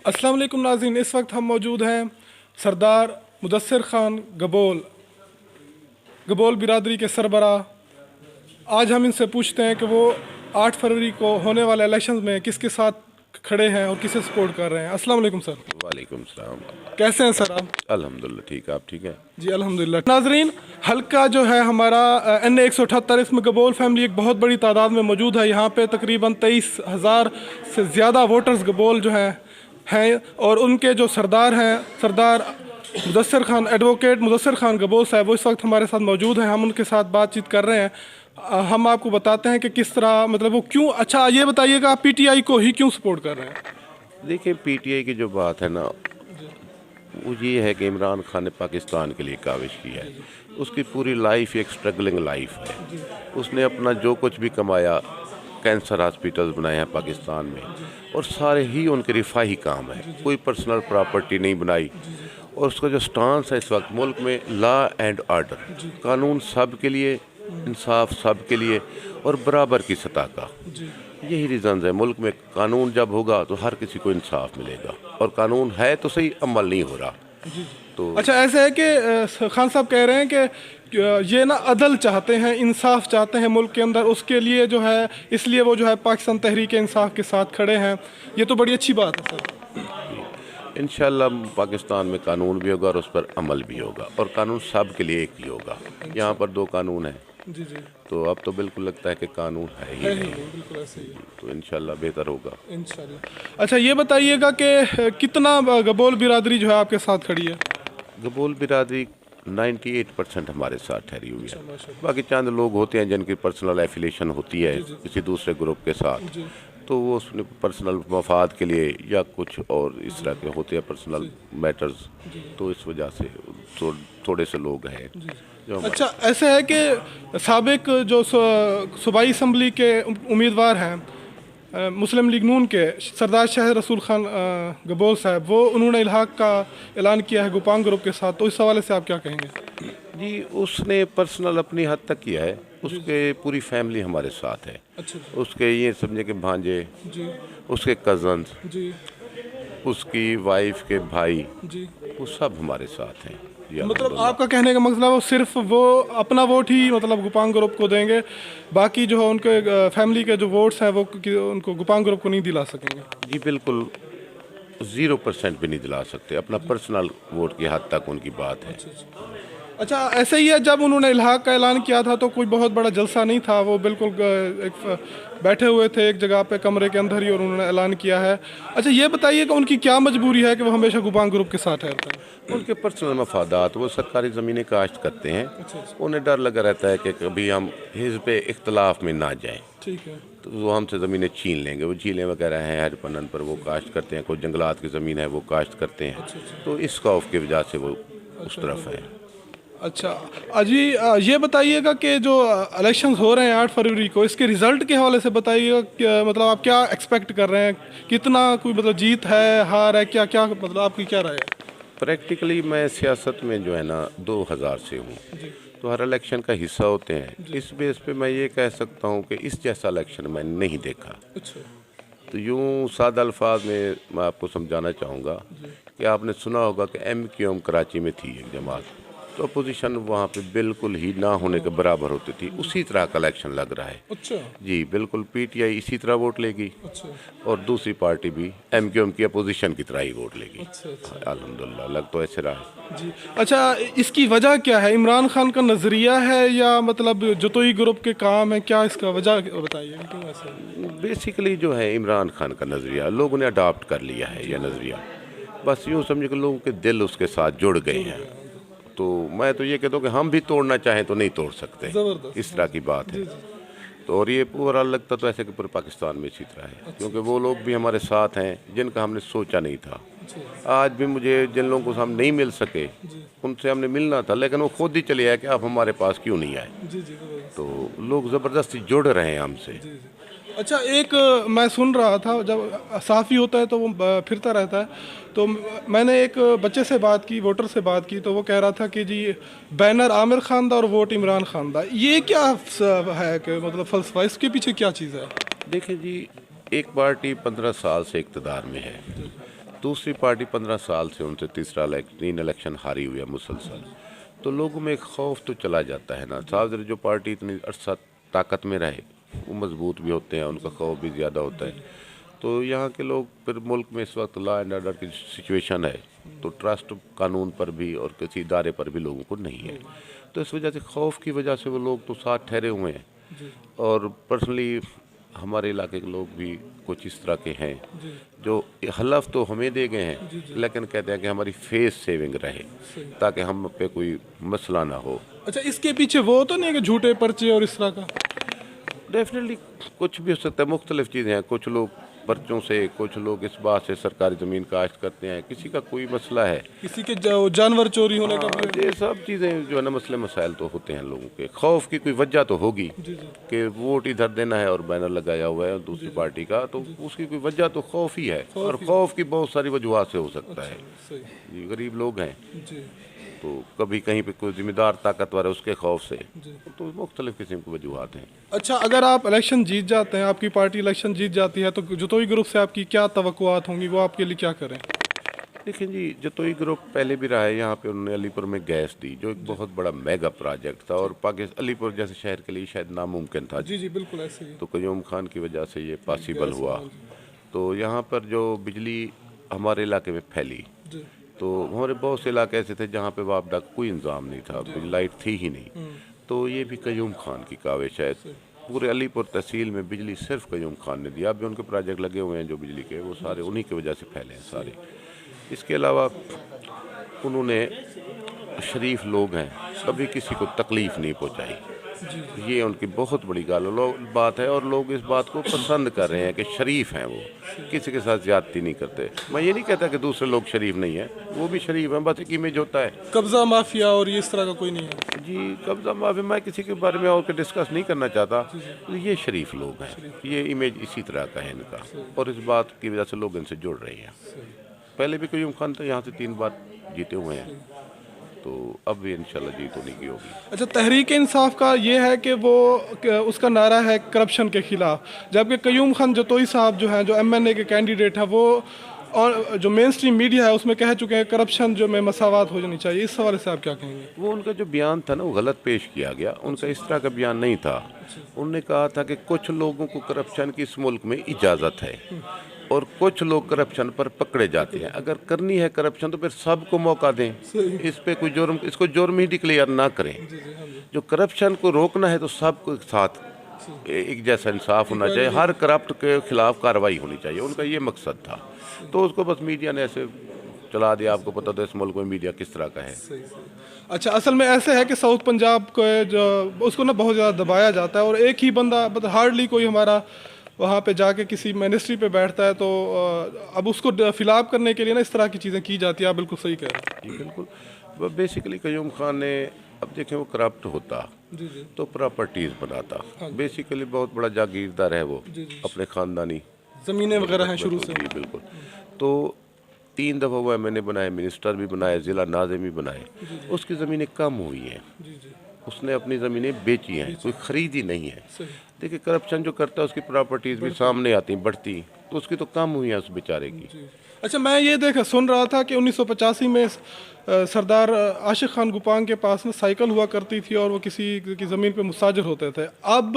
अस्सलाम वालेकुम नाज़रीन, इस वक्त हम मौजूद हैं सरदार मुदस्सिर ख़ान गबोल बिरादरी के सरबरा। आज हम इनसे पूछते हैं कि वो 8 फरवरी को होने वाले इलेक्शन में किसके साथ खड़े हैं और किसे सपोर्ट कर रहे हैं। अस्सलाम वालेकुम सर। वालेकुम सलाम। कैसे हैं सर आप? अल्हम्दुलिल्लाह ठीक है, आप ठीक हैं? जी अल्हम्दुलिल्लाह। नाजरीन, हल्का जो है हमारा NA 178, इसमें गबोल फैमिली एक बहुत बड़ी तादाद में मौजूद है। यहाँ पे तकरीबन 23,000 से ज़्यादा वोटर्स गबोल जो हैं और उनके जो सरदार हैं, सरदार मुदस्सिर ख़ान, एडवोकेट मुदस्सिर ख़ान गबोल साहब, वो इस वक्त हमारे साथ मौजूद हैं। हम उनके साथ बातचीत कर रहे हैं। हम आपको बताते हैं कि किस तरह, मतलब वो क्यों, अच्छा ये बताइएगा आप PTI को ही क्यों सपोर्ट कर रहे हैं? देखिए, पीटीआई की जो बात है ना, वो ये है कि इमरान खान ने पाकिस्तान के लिए काविश की है। उसकी पूरी लाइफ एक स्ट्रगलिंग लाइफ है। उसने अपना जो कुछ भी कमाया, कैंसर हॉस्पिटल्स बनाए हैं पाकिस्तान में, और सारे ही उनके रिफाही काम है। कोई पर्सनल प्रॉपर्टी नहीं बनाई। और उसका जो स्टांस है इस वक्त मुल्क में, लॉ एंड ऑर्डर, कानून सब के लिए, इंसाफ सब के लिए और बराबर की सतह का। यही रीज़न है। मुल्क में कानून जब होगा तो हर किसी को इंसाफ मिलेगा, और कानून है तो सही, अमल नहीं हो रहा। तो अच्छा, ऐसे है कि खान साहब कह रहे हैं कि ये ना अदल चाहते हैं, इंसाफ चाहते हैं मुल्क के अंदर, उसके लिए जो है, इसलिए वो जो है पाकिस्तान तहरीक इंसाफ के साथ खड़े हैं। ये तो बड़ी अच्छी बात है सर। इंशाल्लाह पाकिस्तान में कानून भी होगा और उस पर अमल भी होगा, और कानून सब के लिए एक ही होगा। यहाँ पर 2 कानून हैं, जी जी, तो अब तो बिल्कुल लगता है कि कानून है ही नहीं। बिल्कुल ऐसे ही है। तो इंशाल्लाह बेहतर होगा इंशाल्लाह। अच्छा ये बताइएगा कि कितना गबोल बिरादरी जो है आपके साथ खड़ी है? गबोल बिरादरी 98% हमारे साथ ठहरी हुई है। बाकी चंद लोग होते हैं जिनकी पर्सनल एफिलेशन होती है किसी दूसरे ग्रुप के साथ, तो वो उसने पर्सनल मफाद के लिए या कुछ और इस तरह के होते हैं पर्सनल मैटर्स, तो इस वजह से थोड़े से लोग हैं जो अच्छा, ऐसे है कि साबिक जो सूबाई असम्बली के उम्मीदवार हैं मुस्लिम लीग नून के सरदार शाह रसूल खान गबोल साहब, वो उन्होंने इल्हाक का ऐलान किया है गुपांग ग्रुप के साथ, तो इस हवाले से आप क्या कहेंगे? जी, उसने पर्सनल अपनी हद तक किया है। उसके पूरी फैमिली हमारे साथ है। अच्छा उसके ये समझे कि भांजे, जी उसके कज़न्स, जी उसकी वाइफ के भाई, जी। वो सब हमारे साथ हैं। जी मतलब अल्हम्दुलिल्लाह। आपका कहने का मतलब वो सिर्फ वो अपना वोट ही मतलब गुपांग ग्रुप को देंगे, बाकी जो है उनके फैमिली के जो वोट्स हैं वो उनको गुपांग ग्रुप को नहीं दिला सकेंगे? जी बिल्कुल, 0% भी नहीं दिला सकते। अपना पर्सनल वोट की हद तक उनकी बात है। अच्छा, ऐसे ही है, जब उन्होंने इल्हाक का ऐलान किया था तो कोई बहुत बड़ा जलसा नहीं था, वो बिल्कुल बैठे हुए थे एक जगह पे कमरे के अंदर ही और उन्होंने ऐलान किया है। अच्छा ये बताइए कि उनकी क्या मजबूरी है कि वो हमेशा गुपांग ग्रुप के साथ ठहरते हैं? उनके पर्सनल मफादात, वो सरकारी ज़मीनें काश्त करते हैं। उन्हें डर लगा रहता है कि कभी हम हिज़्ब इख्तलाफ में ना जाएं, ठीक है। तो वो हमसे ज़मीनें छीन लेंगे। वो झीलें वगैरह हैं हर पन्नन पर, वो काश्त करते हैं। कोई जंगलात की ज़मीन है वो काश्त करते हैं। तो इस खौफ की वजह से वो उस तरफ है। अच्छा अजी, ये बताइएगा कि जो इलेक्शंस हो रहे हैं 8 फरवरी को, इसके रिजल्ट के हवाले से बताइएगा कि मतलब आप क्या एक्सपेक्ट कर रहे हैं? कितना कोई मतलब जीत है, हार है, क्या क्या मतलब आपकी क्या राय है? प्रैक्टिकली मैं सियासत में जो है ना 2000 से हूँ, तो हर इलेक्शन का हिस्सा होते हैं। इस बेस पे मैं ये कह सकता हूँ कि इस जैसा इलेक्शन मैंने नहीं देखा। अच्छा तो यूँ सादा अल्फाज में मैं आपको समझाना चाहूँगा कि आपने सुना होगा कि MQM कराची में थी एक जमात, तो अपोजिशन वहाँ पे बिल्कुल ही ना होने के बराबर होती थी। उसी तरह का इलेक्शन लग रहा है। अच्छा जी बिल्कुल, PTI इसी तरह वोट लेगी, अच्छा और दूसरी पार्टी भी MQM की अपोजिशन की तरह ही वोट लेगी। अच्छा अल्हम्दुलिल्लाह, लग तो ऐसे रहा है। जी। अच्छा, इसकी वजह क्या है? इमरान खान का नज़रिया है या मतलब जतोई ग्रुप के काम है? क्या इसका वजह बताइए, क्यों ऐसा है? बेसिकली जो है इमरान खान का नज़रिया लोगों ने अडॉप्ट कर लिया है। यह नज़रिया बस यूँ समझे कि लोगों के दिल उसके साथ जुड़ गए हैं। तो मैं तो ये कहता हूँ कि हम भी तोड़ना चाहें तो नहीं तोड़ सकते। ज़बरदस्त। इस तरह की बात है। तो और ये पूरा लगता तो ऐसे कि पूरे पाकिस्तान में इसी तरह है, क्योंकि वो लोग भी हमारे साथ हैं जिनका हमने सोचा नहीं था। आज भी मुझे जिन लोगों को हम नहीं मिल सके, उनसे हमने मिलना था, लेकिन वो खुद ही चले आए कि आप हमारे पास क्यों नहीं आए। जी जी ज़बरदस्त। तो लोग ज़बरदस्ती जुड़ रहे हैं हमसे। अच्छा, एक मैं सुन रहा था, जब साफ़ी होता है तो वो फिरता रहता है, तो मैंने एक बच्चे से बात की, वोटर से बात की, तो वो कह रहा था कि जी बैनर आमिर खान दा और वोट इमरान खान दा। ये क्या है कि मतलब फ़लसफ़ा, इसके पीछे क्या चीज़ है? देखिए जी, एक पार्टी 15 साल से इक़्तिदार में है, दूसरी पार्टी 15 साल से उनसे तीन इलेक्शन हारी हुई है मुसलसल, तो लोगों में एक खौफ तो चला जाता है ना। साथ जो पार्टी इतनी अरसा ताकत में रहे वो मजबूत भी होते हैं, उनका खौफ भी ज़्यादा होता है। तो यहाँ के लोग फिर मुल्क में इस वक्त लॉ एंड ऑर्डर की सिचुएशन है, तो ट्रस्ट कानून पर भी और किसी इदारे पर भी लोगों को नहीं है। तो इस वजह से खौफ की वजह से वो लोग तो साथ ठहरे हुए हैं। और पर्सनली हमारे इलाके के लोग भी कुछ इस तरह के हैं जो हलफ तो हमें दे गए हैं, लेकिन कहते हैं कि हमारी फेस सेविंग रहे ताकि हम पे कोई मसला ना हो। अच्छा, इसके पीछे वो तो नहीं है कि झूठे पर्चे और इस तरह का? डेफिनेटली कुछ भी हो सकता है, मुख्तलिफ चीज़ें हैं। कुछ लोग पर्चों से, कुछ लोग इस बात से सरकारी ज़मीन काश्त करते हैं, किसी का कोई मसला है, किसी के जानवर चोरी होने का भी? ये सब चीज़ें जो है ना मसले मसाइल तो होते हैं लोगों के। खौफ की कोई वजह तो होगी कि वोट इधर देना है और बैनर लगाया हुआ है दूसरी पार्टी का, तो उसकी कोई वजह तो खौफ ही है। और खौफ की बहुत सारी वजूहत से हो सकता है। ये गरीब लोग हैं तो कभी कहीं पे कोई जिम्मेदार ताकतवर है उसके खौफ से, तो मुख्तलिफ किस्म की वजूहत हैं। अच्छा, अगर आप इलेक्शन जीत जाते हैं, आपकी पार्टी इलेक्शन जीत जाती है, तो जतोई ग्रुप से आपकी क्या तवक्कुआत होंगी, वो आपके लिए क्या करें? देखिए जी, जतोई ग्रुप पहले भी रहा है यहाँ पे। उन्होंने अलीपुर में गैस दी जो एक बहुत बड़ा मेगा प्रोजेक्ट था और पाकिस्तान अलीपुर जैसे शहर के लिए शायद नामुमकिन था। जी बिल्कुल ऐसे ही। तो कयूम खान की वजह से ये पॉसिबल हुआ। तो यहाँ पर जो बिजली हमारे इलाके में फैली, तो हमारे बहुत से इलाके ऐसे थे जहाँ पे वापडा का कोई इंतज़ाम नहीं था, लाइट थी ही नहीं। तो ये भी कयूम खान की काविश है। पूरे अलीपुर तहसील में बिजली सिर्फ कयूम खान ने दिया। अभी उनके प्रोजेक्ट लगे हुए हैं जो बिजली के, वो सारे उन्हीं की वजह से फैले हैं सारे। इसके अलावा उन्होंने, शरीफ लोग हैं, कभी किसी को तकलीफ़ नहीं पहुंचाई। ये उनकी बहुत बड़ी बात है और लोग इस बात को पसंद कर रहे हैं कि शरीफ हैं वो, किसी के साथ ज्यादती नहीं करते। मैं ये नहीं कहता कि दूसरे लोग शरीफ नहीं हैं, वो भी शरीफ हैं, बस एक इमेज होता है। कब्जा माफिया और ये इस तरह का कोई नहीं है? जी, कब्जा माफिया मैं किसी के बारे में और डिस्कस नहीं करना चाहता। तो ये शरीफ लोग हैं, ये इमेज इसी तरह का है इनका, और इस बात की वजह से लोग इनसे जुड़ रहे हैं। पहले भी कयूम खान तो यहाँ से 3 बार जीते हुए हैं, तो अब भी इंशाल्लाह जीत होने की होगी। अच्छा, तहरीक इंसाफ का ये है कि वो उसका नारा है करप्शन के खिलाफ, जबकि कयूम खान जतोई साहब जो हैं, जो MNA के कैंडिडेट हैं, वो और जो मेन स्ट्रीम मीडिया है उसमें कह चुके हैं करप्शन जो में मसावत हो जानी चाहिए। इस हवाले से आप क्या कहेंगे? वो उनका जो बयान था ना वो गलत पेश किया गया। उनका इस तरह का बयान नहीं था। उन्होंने कहा था कि कुछ लोगों को करप्शन की इस मुल्क में इजाज़त है और कुछ लोग करप्शन पर पकड़े जाते हैं। अगर करनी है करप्शन तो फिर सबको मौका दें, इस पे कोई जुर्म, इसको जुर्म ही डिक्लेयर ना करें। जो करप्शन को रोकना है तो सबको साथ एक जैसा इंसाफ होना चाहिए, हर करप्ट के खिलाफ कार्रवाई होनी चाहिए। उनका ये मकसद था, तो उसको बस मीडिया ने ऐसे चला दिया। आपको पता था इस मुल्क में मीडिया किस तरह का है। अच्छा, असल में ऐसे है कि साउथ पंजाब को जो उसको ना बहुत ज़्यादा दबाया जाता है और एक ही बंदा, मतलब हार्डली कोई हमारा वहाँ पे जाके किसी मिनिस्ट्री पे बैठता है, तो अब उसको फिलअप करने के लिए ना इस तरह की चीज़ें की जाती है। आप बिल्कुल सही कह रहे हैं। बिल्कुल, बेसिकली कयूम खान ने, अब देखें, वो करप्ट होता तो प्रॉपर्टीज़ बनाता। बेसिकली बहुत बड़ा जागीरदार है वो, अपने ख़ानदानी ज़मीनें वगैरह हैं शुरू से। जी बिल्कुल। तो 3 दफ़ा वो MNA बनाए, मिनिस्टर भी बनाए, ज़िला नाज़िम भी बनाए। उसकी ज़मीनें कम हुई हैं, उसने अपनी ज़मीनें बेची हैं, कोई ख़रीदी नहीं है। देखिए, करप्शन जो करता है उसकी प्रॉपर्टीज़ भी सामने आती बढ़ती, तो उसकी तो कम हुई है उस बेचारे की। अच्छा, मैं ये सुन रहा था कि 1985 में सरदार आशिक खान गुपांग के पास में साइकिल हुआ करती थी और वो किसी की ज़मीन पे मुसाजिर होते थे। अब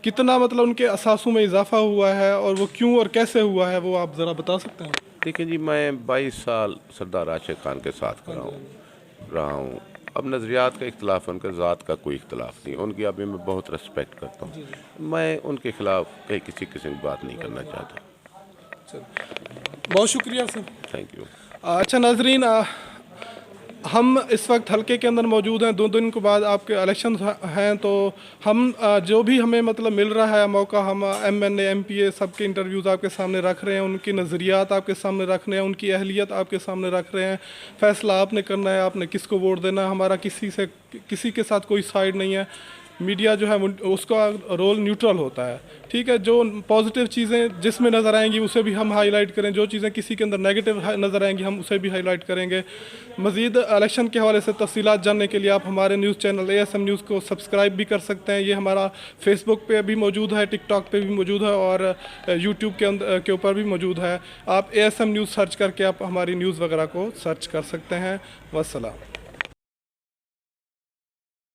कितना, मतलब उनके असासों में इजाफा हुआ है और वो क्यों और कैसे हुआ है, वो आप ज़रा बता सकते हैं? देखिए जी, मैं 22 साल सरदार आशिक खान के साथ रहा हूँ। अब नज़रियात का इख्तलाफ है, उनके ज़ात का कोई इख्तलाफ नहीं। उनकी अभी मैं बहुत रिस्पेक्ट करता हूँ। मैं उनके ख़िलाफ़ कहीं किसी किस्म की बात नहीं करना चाहता। बहुत शुक्रिया सर, थैंक यू। अच्छा नाजरीन, हम इस वक्त हल्के के अंदर मौजूद हैं। 2 दिन के बाद आपके इलेक्शन हैं, तो हम जो भी हमें मतलब मिल रहा है मौका, हम MNA MPA सबके इंटरव्यूज़ आपके सामने रख रहे हैं, उनकी नज़रियात आपके सामने रख रहे हैं, उनकी अहलियत आपके सामने रख रहे हैं। फ़ैसला आपने करना है, आपने किसको वोट देना। हमारा किसी के साथ कोई साइड नहीं है। मीडिया जो है उसका रोल न्यूट्रल होता है, ठीक है। जो पॉजिटिव चीज़ें जिसमें नज़र आएंगी उसे भी हम हाईलाइट करें, जो चीज़ें किसी के अंदर नेगेटिव नज़र आएंगी हम उसे भी हाईलाइट करेंगे। मज़ीद इलेक्शन के हवाले से तफसीलात जानने के लिए आप हमारे न्यूज़ चैनल ASM न्यूज़ को सब्सक्राइब भी कर सकते हैं। ये हमारा फेसबुक पे भी मौजूद है, टिकटॉक पे भी मौजूद है और यूट्यूब के ऊपर भी मौजूद है। आप ASM न्यूज़ सर्च करके आप हमारी न्यूज़ वगैरह को सर्च कर सकते हैं। वस्सलाम।